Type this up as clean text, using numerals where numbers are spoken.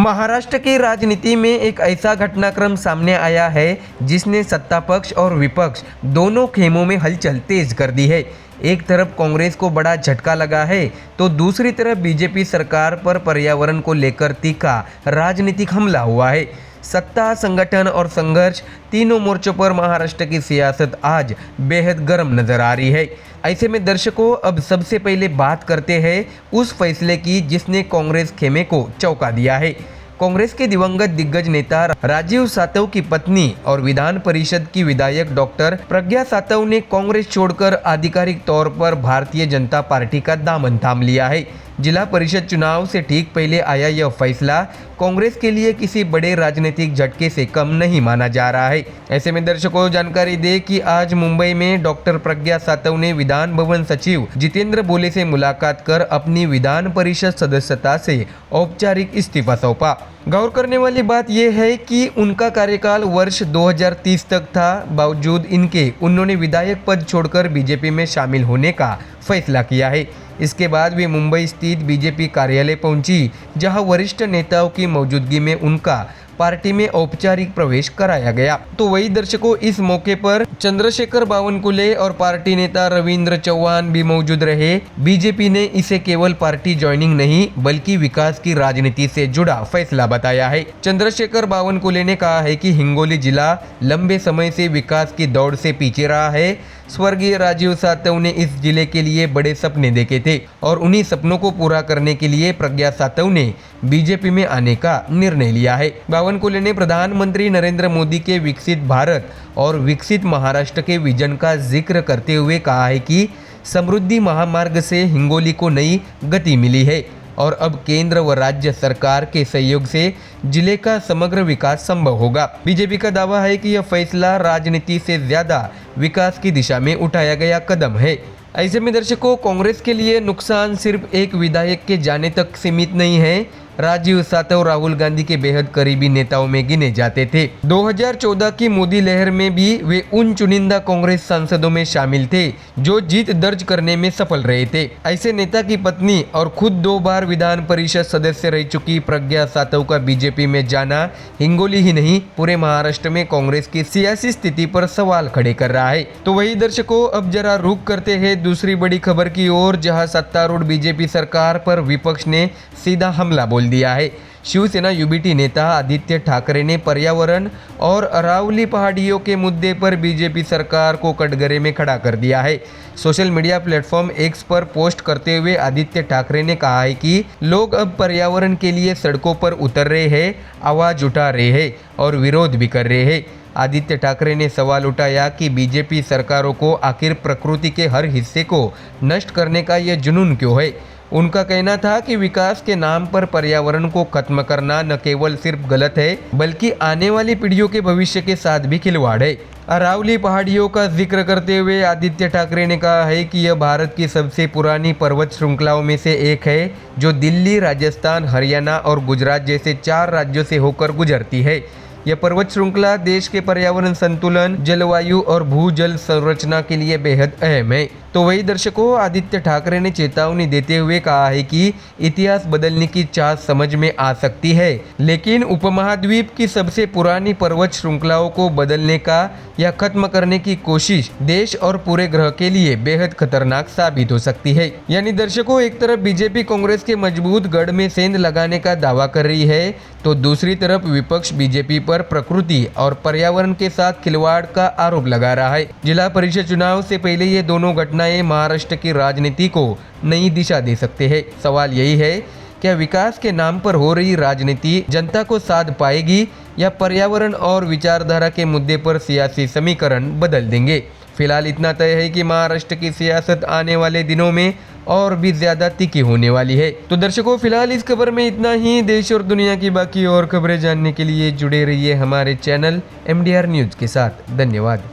महाराष्ट्र की राजनीति में एक ऐसा घटनाक्रम सामने आया है जिसने सत्ता पक्ष और विपक्ष दोनों खेमों में हलचल तेज कर दी है। एक तरफ कांग्रेस को बड़ा झटका लगा है तो दूसरी तरफ बीजेपी सरकार पर पर्यावरण को लेकर तीखा राजनीतिक हमला हुआ है। सत्ता, संगठन और संघर्ष तीनों मोर्चों पर महाराष्ट्र की सियासत आज बेहद गर्म नजर आ रही है। ऐसे में दर्शकों, अब सबसे पहले बात करते हैं उस फैसले की जिसने कांग्रेस खेमे को चौंका दिया है। कांग्रेस के दिवंगत दिग्गज नेता राजीव सातव की पत्नी और विधान परिषद की विधायक डॉक्टर प्रज्ञा सातव ने कांग्रेस छोड़कर आधिकारिक तौर पर भारतीय जनता पार्टी का दामन थाम लिया है। जिला परिषद चुनाव से ठीक पहले आया यह फैसला कांग्रेस के लिए किसी बड़े राजनीतिक झटके से कम नहीं माना जा रहा है। ऐसे में दर्शकों, जानकारी दे कि आज मुंबई में डॉक्टर प्रज्ञा सातव ने विधान भवन सचिव जितेंद्र बोले से मुलाकात कर अपनी विधान परिषद सदस्यता से औपचारिक इस्तीफा सौंपा। गौर करने वाली बात यह है कि उनका कार्यकाल वर्ष 2030 तक था, बावजूद इनके उन्होंने विधायक पद छोड़कर बीजेपी में शामिल होने का फैसला किया है। इसके बाद वे मुंबई स्थित बीजेपी कार्यालय पहुंची, जहां वरिष्ठ नेताओं की मौजूदगी में उनका पार्टी में औपचारिक प्रवेश कराया गया। तो वही दर्शकों, इस मौके पर चंद्रशेखर बावनकुले और पार्टी नेता रविंद्र चौहान भी मौजूद रहे। बीजेपी ने इसे केवल पार्टी ज्वाइनिंग नहीं बल्कि विकास की राजनीति से जुड़ा फैसला बताया है। चंद्रशेखर बावनकुले ने कहा है कि हिंगोली जिला लंबे समय से विकास की दौड़ से पीछे रहा है। स्वर्गीय राजीव सातव ने इस जिले के लिए बड़े सपने देखे थे और उन्हीं सपनों को पूरा करने के लिए प्रज्ञा सातव ने बीजेपी में आने का निर्णय लिया है। बावनकुले ने प्रधानमंत्री नरेंद्र मोदी के विकसित भारत और विकसित महाराष्ट्र के विजन का जिक्र करते हुए कहा है कि समृद्धि महामार्ग से हिंगोली को नई गति मिली है और अब केंद्र व राज्य सरकार के सहयोग से जिले का समग्र विकास संभव होगा। बीजेपी का दावा है कि यह फैसला राजनीति से ज्यादा विकास की दिशा में उठाया गया कदम है। ऐसे में दर्शकों, कांग्रेस के लिए नुकसान सिर्फ एक विधायक के जाने तक सीमित नहीं है। राजीव सातव राहुल गांधी के बेहद करीबी नेताओं में गिने जाते थे। 2014 की मोदी लहर में भी वे उन चुनिंदा कांग्रेस सांसदों में शामिल थे जो जीत दर्ज करने में सफल रहे थे। ऐसे नेता की पत्नी और खुद 2 बार विधान परिषद सदस्य रह चुकी प्रज्ञा सातव का बीजेपी में जाना हिंगोली ही नहीं पूरे महाराष्ट्र में कांग्रेस की सियासी स्थिति पर सवाल खड़े कर रहा है। तो वही दर्शकों, अब जरा रुक करते हैं दूसरी बड़ी खबर की ओर, जहां सत्तारूढ़ बीजेपी सरकार पर विपक्ष ने सीधा हमला बोल दिया है। शिवसेना यूबीटी नेता आदित्य ठाकरे ने पर्यावरण और अरावली पहाड़ियों के मुद्दे पर बीजेपी सरकार को कटघरे में खड़ा कर दिया है। सोशल मीडिया प्लेटफॉर्म एक्स पर पोस्ट करते हुए आदित्य ठाकरे ने कहा है कि लोग अब पर्यावरण के लिए सड़कों पर उतर रहे हैं, आवाज उठा रहे हैं और विरोध भी कर रहे हैं। आदित्य ठाकरे ने सवाल उठाया कि बीजेपी सरकारों को आखिर प्रकृति के हर हिस्से को नष्ट करने का यह जुनून क्यों है। उनका कहना था कि विकास के नाम पर पर्यावरण को खत्म करना न केवल सिर्फ गलत है बल्कि आने वाली पीढ़ियों के भविष्य के साथ भी खिलवाड़ है। अरावली पहाड़ियों का जिक्र करते हुए आदित्य ठाकरे ने कहा है कि यह भारत की सबसे पुरानी पर्वत श्रृंखलाओं में से एक है जो दिल्ली, राजस्थान, हरियाणा और गुजरात जैसे 4 राज्यों से होकर गुजरती है। यह पर्वत श्रृंखला देश के पर्यावरण संतुलन, जलवायु और भूजल संरचना के लिए बेहद अहम है। तो वही दर्शकों, आदित्य ठाकरे ने चेतावनी देते हुए कहा है कि इतिहास बदलने की चाह समझ में आ सकती है, लेकिन उपमहाद्वीप की सबसे पुरानी पर्वत श्रृंखलाओं को बदलने का या खत्म करने की कोशिश देश और पूरे ग्रह के लिए बेहद खतरनाक साबित हो सकती है। यानी दर्शकों, एक तरफ बीजेपी कांग्रेस के मजबूत गढ़ में सेंध लगाने का दावा कर रही है तो दूसरी तरफ विपक्ष बीजेपी पर प्रकृति और पर्यावरण के साथ खिलवाड़ का आरोप लगा रहा है। जिला परिषद चुनाव से पहले ये दोनों घटनाएं महाराष्ट्र की राजनीति को नई दिशा दे सकते हैं। सवाल यही है, क्या विकास के नाम पर हो रही राजनीति जनता को साध पाएगी या पर्यावरण और विचारधारा के मुद्दे पर सियासी समीकरण बदल देंगे। फिलहाल इतना तय है कि महाराष्ट्र की सियासत आने वाले दिनों में और भी ज्यादा तीखी होने वाली है। तो दर्शकों, फिलहाल इस खबर में इतना ही। देश और दुनिया की बाकी और खबरें जानने के लिए जुड़े रहिए हमारे चैनल MDR न्यूज के साथ। धन्यवाद।